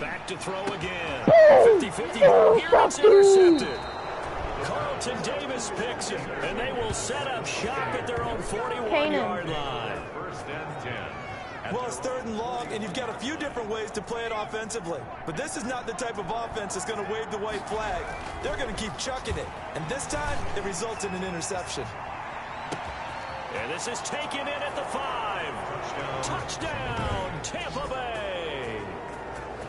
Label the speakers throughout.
Speaker 1: Back to throw again. 50-50 ball. Here it's intercepted. Carlton Davis picks it, and they will set up shop at their own 41-yard line.
Speaker 2: First and 10.
Speaker 3: Well, it's 3rd and long, and you've got a few different ways to play it offensively. But this is not the type of offense that's going to wave the white flag. They're going to keep chucking it. And this time, it results in an interception.
Speaker 1: And this is taken in at the 5. Touchdown, Tampa Bay.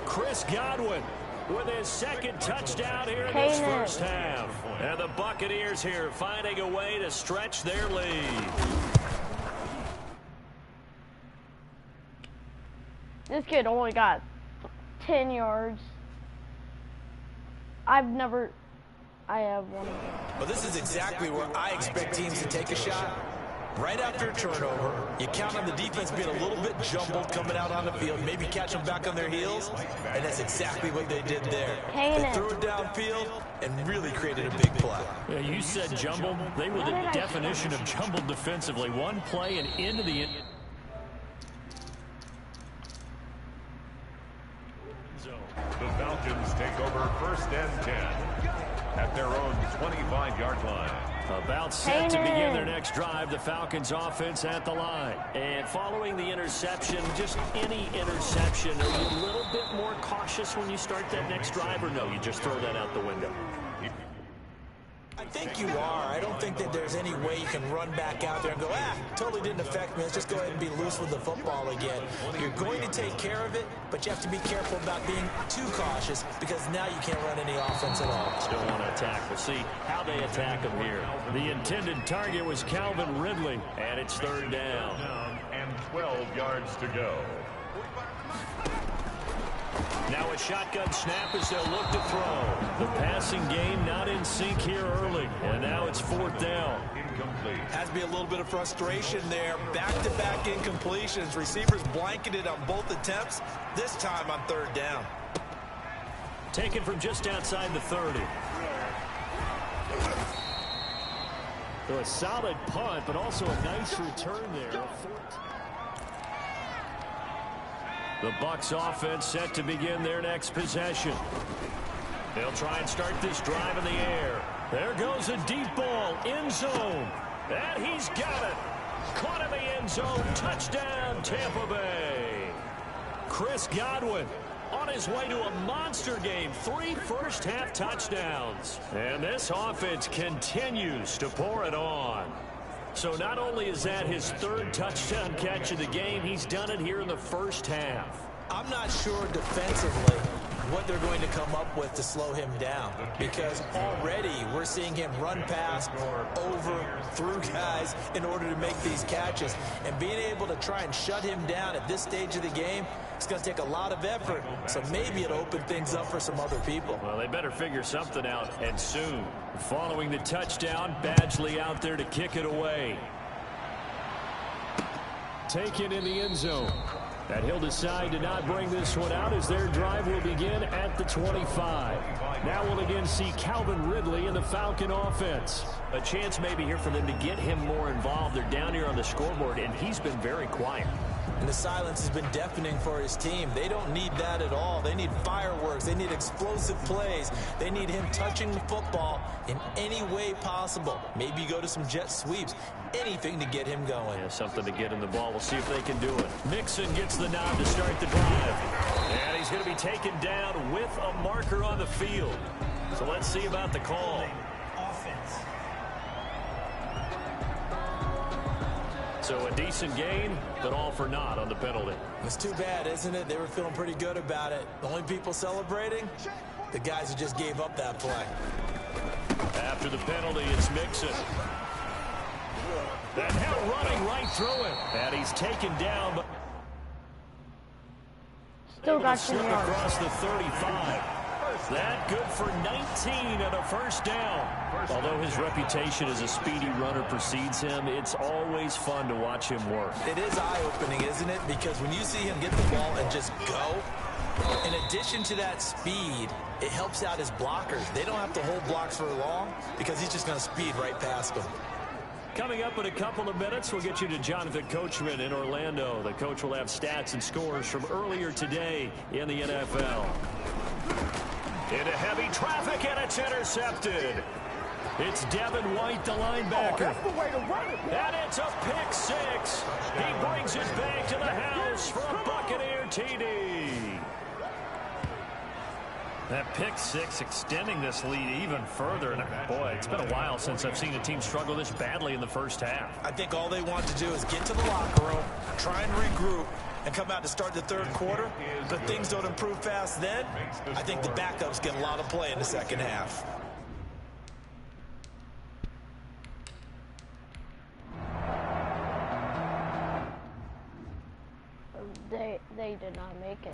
Speaker 1: Chris Godwin with his 2nd touchdown here in this first half. And the Buccaneers here finding a way to stretch their lead.
Speaker 4: This kid only got 10 yards. I have one.
Speaker 3: Well, this is exactly where I expect teams to take a shot. Right after a turnover, you count on the defense being a little bit jumbled coming out on the field, maybe catch them back on their heels, and that's exactly what they did there. They threw it downfield and really created a big play.
Speaker 1: Yeah, you said jumbled. They were the definition of jumbled defensively. One play and into the end zone.
Speaker 2: The Falcons take over 1st and 10 at their own 25-yard line.
Speaker 1: About set to begin their next drive, the Falcons offense at the line. And following the interception, just any interception, are you a little bit more cautious when you start that next drive, or no, you just throw that out the window?
Speaker 3: I think you are. I don't think that there's any way you can run back out there and go, totally didn't affect me. Let's just go ahead and be loose with the football again. You're going to take care of it, but you have to be careful about being too cautious because now you can't run any offense at all.
Speaker 1: Still want to attack. We'll see how they attack him here. The intended target was Calvin Ridley, and it's 3rd down.
Speaker 2: And 12 yards to go.
Speaker 1: Now a shotgun snap as they'll look to throw. The passing game not in sync here early. And now it's 4th down.
Speaker 2: Incomplete.
Speaker 3: Has to be a little bit of frustration there. Back-to-back incompletions. Receivers blanketed on both attempts. This time on 3rd down.
Speaker 1: Taken from just outside the 30. So a solid punt, but also a nice return there. The Bucs offense set to begin their next possession. They'll try and start this drive in the air. There goes a deep ball, end zone. And he's got it. Caught in the end zone. Touchdown, Tampa Bay. Chris Godwin on his way to a monster game. 3 first-half touchdowns. And this offense continues to pour it on. So not only is that his 3rd touchdown catch of the game, he's done it here in the first half.
Speaker 3: I'm not sure defensively what they're going to come up with to slow him down because already we're seeing him run past, over, through guys in order to make these catches. And being able to try and shut him down at this stage of the game, it's going to take a lot of effort. So maybe it'll open things up for some other people.
Speaker 1: Well, they better figure something out, and soon. Following the touchdown, Badgley out there to kick it away. Taken in the end zone. And he'll decide to not bring this one out as their drive will begin at the 25. Now we'll again see Calvin Ridley in the Falcon offense. A chance maybe here for them to get him more involved. They're down here on the scoreboard, and he's been very quiet.
Speaker 3: And the silence has been deafening for his team. They don't need that at all. They need fireworks. They need explosive plays. They need him touching the football in any way possible. Maybe go to some jet sweeps. Anything to get him going.
Speaker 1: Yeah, something to get in the ball. We'll see if they can do it. Mixon gets the nod to start the drive. And he's going to be taken down with a marker on the field. So let's see about the call. So a decent gain, but all for naught on the penalty.
Speaker 3: It's too bad, isn't it? They were feeling pretty good about it. The only people celebrating, the guys who just gave up that play.
Speaker 1: After the penalty, it's Mixon. And now running right through it. And he's taken down. But
Speaker 4: still got
Speaker 1: slip across the 35. That good for 19 and a first down. Although his reputation as a speedy runner precedes him, it's always fun to watch him work.
Speaker 3: It is eye-opening, isn't it? Because when you see him get the ball and just go, in addition to that speed, it helps out his blockers. They don't have to hold blocks for long because he's just going to speed right past them.
Speaker 1: Coming up in a couple of minutes, we'll get you to Jonathan Coachman in Orlando. The coach will have stats and scores from earlier today in the NFL. Into heavy traffic, and it's intercepted. It's Devin White, the linebacker.
Speaker 5: That's the way to run it, boy.
Speaker 1: And it's a pick six. He brings it back to the house for a Buccaneer TD.
Speaker 6: That pick six extending this lead even further. And boy, it's been a while since I've seen a team struggle this badly in the first half.
Speaker 3: I think all they want to do is get to the locker room, try and regroup, and come out to start the third quarter. But things don't improve fast then. I think the backups get a lot of play in the second half.
Speaker 4: They did not make it.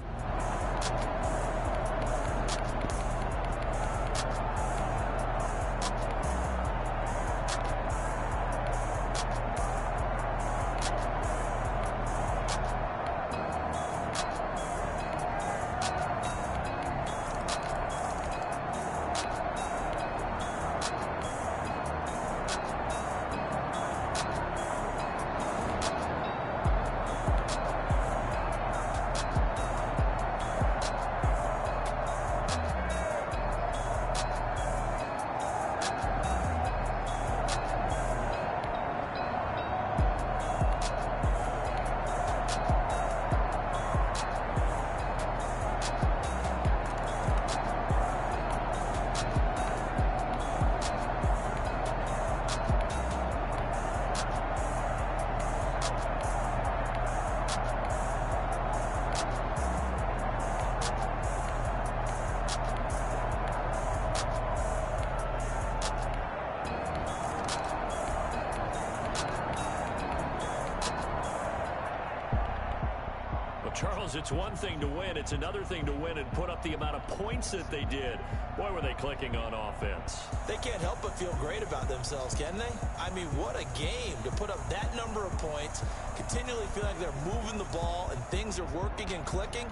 Speaker 1: Charles, it's one thing to win. It's another thing to win and put up the amount of points that they did. Boy, were they clicking on offense.
Speaker 3: They can't help but feel great about themselves, can they? I mean, what a game to put up that number of points, continually feel like they're moving the ball and things are working and clicking.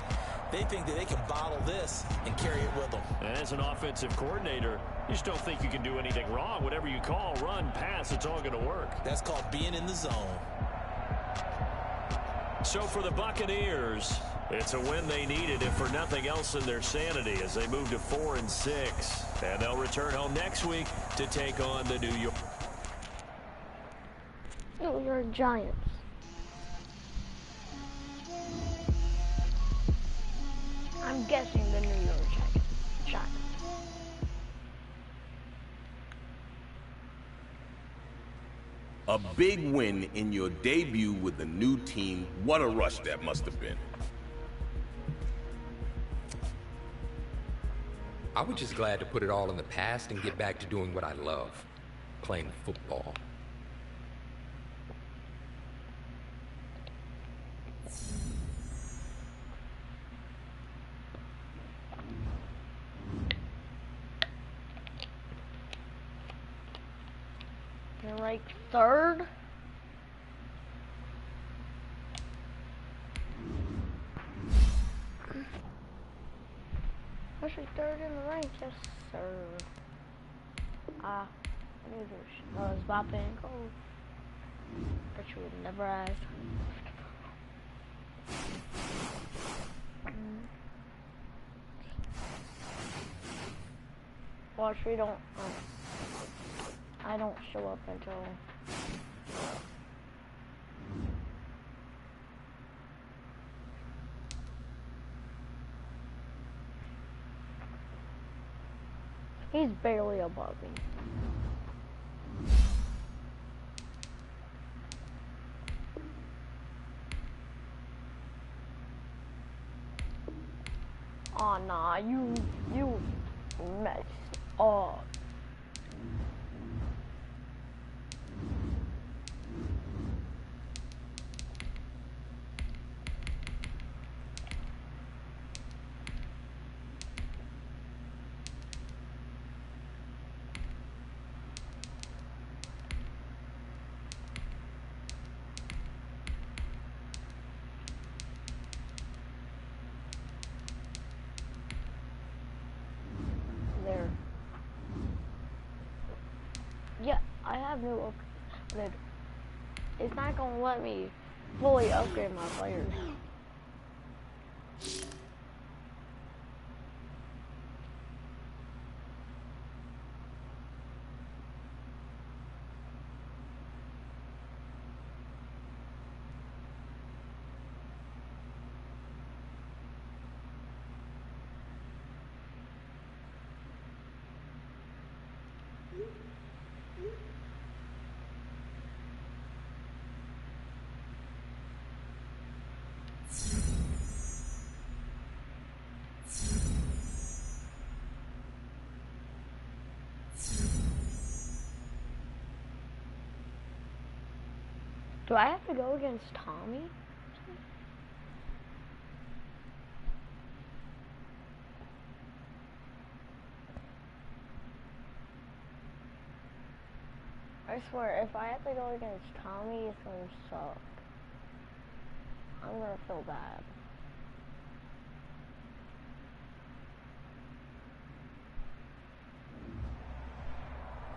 Speaker 3: They think that they can bottle this and carry it with them.
Speaker 1: And as an offensive coordinator, you just don't think you can do anything wrong. Whatever you call, run, pass, it's all going to work.
Speaker 3: That's called being in the zone.
Speaker 1: So for the Buccaneers, it's a win they needed, if for nothing else than their sanity, as they move to 4-6. And they'll return home next week to take on the New
Speaker 4: York Giants. I'm guessing the New York Giants.
Speaker 7: A big win in your debut with the new team. What a rush that must have been.
Speaker 8: I was just glad to put it all in the past and get back to doing what I love, playing football.
Speaker 4: You're like third. Actually, third in the ranks, yes, sir. I knew there was Bob and Cole. But you would never ask. Watch, we don't. I don't show up until. He's barely above me. Oh nah, you messed up. Yeah, I have no that it's not gonna let me fully upgrade my players. Do I have to go against Tommy? I swear, if I have to go against Tommy, it's gonna suck. I'm gonna feel bad.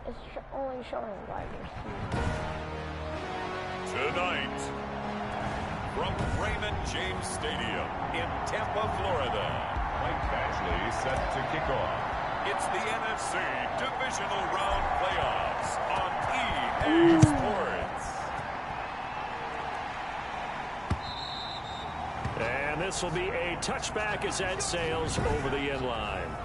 Speaker 4: It's only showing wide receiver.
Speaker 2: Tonight, from Raymond James Stadium in Tampa, Florida, Mike Batchley set to kick off. It's the NFC Divisional Round Playoffs on EA Sports.
Speaker 1: And this will be a touchback as that sails over the end line.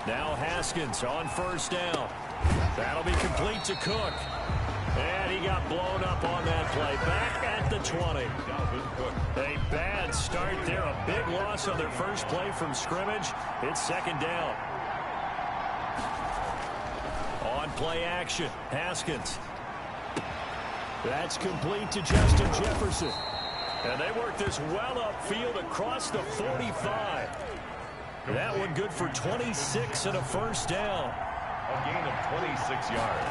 Speaker 1: Now Haskins on first down. That'll be complete to Cook. And he got blown up on that play. Back at the 20. A bad start there. A big loss on their first play from scrimmage. It's second down. On play action. Haskins. That's complete to Justin Jefferson. And they work this well upfield across the 45. That one good for 26 and a first down.
Speaker 2: A gain of 26 yards.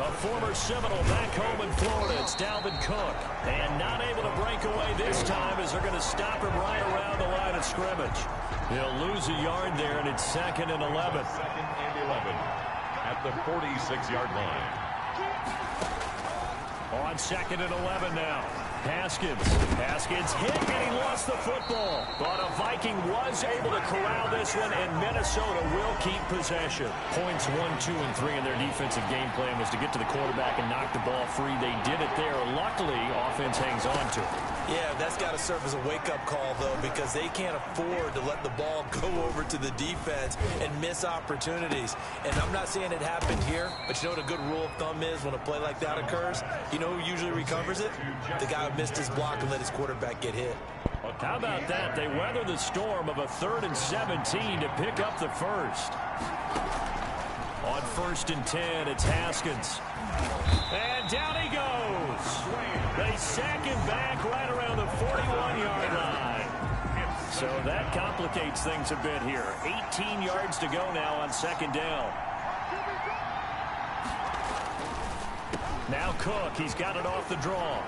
Speaker 1: A former Seminole back home in Florida. It's Dalvin Cook. And not able to break away this time as they're going to stop him right around the line of scrimmage. He'll lose a yard there, and it's 2nd and 11.
Speaker 2: 2nd and 11 at the 46-yard line.
Speaker 1: On 2nd and 11 now. Haskins hit, and he lost the football. But a Viking was able to corral this one, and Minnesota will keep possession. Points 1, 2, and 3 in their defensive game plan was to get to the quarterback and knock the ball free. They did it there. Luckily, offense hangs on to it.
Speaker 3: Yeah, that's got to serve as a wake-up call, though, because they can't afford to let the ball go over to the defense and miss opportunities. And I'm not saying it happened here, but you know what a good rule of thumb is when a play like that occurs? You know who usually recovers it? The guy who missed his block and let his quarterback get hit.
Speaker 1: How about that? They weather the storm of a 3rd and 17 to pick up the first. On 1st and 10, it's Haskins. And down he goes. They sack him back right around the 41-yard line. So that complicates things a bit here. 18 yards to go now on 2nd down. Now Cook, he's got it off the draw.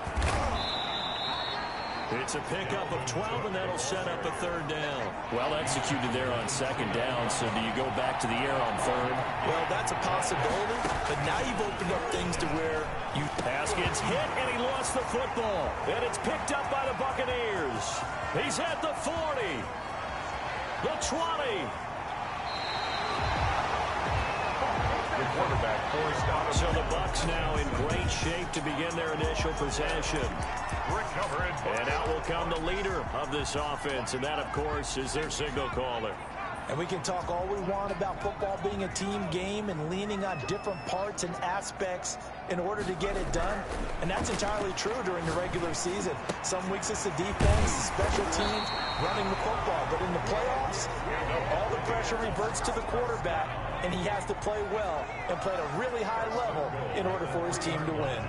Speaker 1: It's a pickup of 12, and that'll set up a 3rd down. Well executed there on 2nd down, so do you go back to the air on 3rd?
Speaker 3: Well, that's a possibility, but now you've opened up things to where you...
Speaker 1: Haskins hit, and he lost the football. And it's picked up by the Buccaneers. He's at the 40. The 20.
Speaker 2: The quarterback forced out.
Speaker 1: So the Bucs now in great shape to begin their initial possession. And out will come the leader of this offense, and that, of course, is their signal caller.
Speaker 3: And we can talk all we want about football being a team game and leaning on different parts and aspects in order to get it done. And that's entirely true during the regular season. Some weeks it's the defense, the special teams, running the football. But in the playoffs, all the pressure reverts to the quarterback, and he has to play well and play at a really high level in order for his team to win.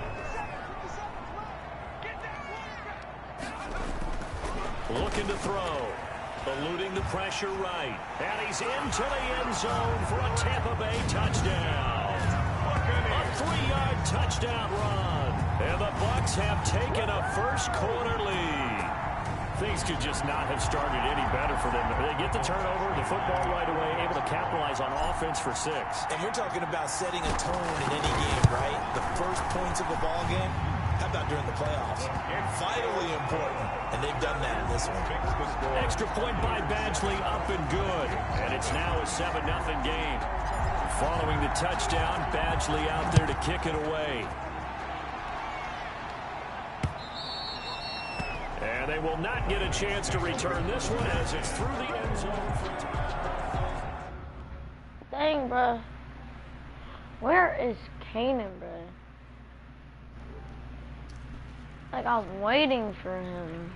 Speaker 1: Looking to throw. Eluding the pressure right. And he's into the end zone for a Tampa Bay touchdown. 50-yard touchdown run. And the Bucs have taken a first-quarter lead. Things could just not have started any better for them. They get the turnover, the football right away, able to capitalize on offense for 6.
Speaker 3: And we're talking about setting a tone in any game, right? The first points of a ball game. How about during the playoffs? Vitally important. And they've done that in this one.
Speaker 1: Extra point by Badgley, up and good. And it's now a 7-0 game. Following the touchdown, Badgley out there to kick it away. And they will not get a chance to return this one as it's through the end zone.
Speaker 4: Dang, bro. Where is Kanan, bro? Like, I was waiting for him.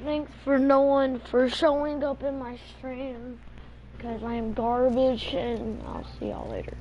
Speaker 4: Thanks for no one for showing up in my stream, because I am garbage, and I'll see y'all later.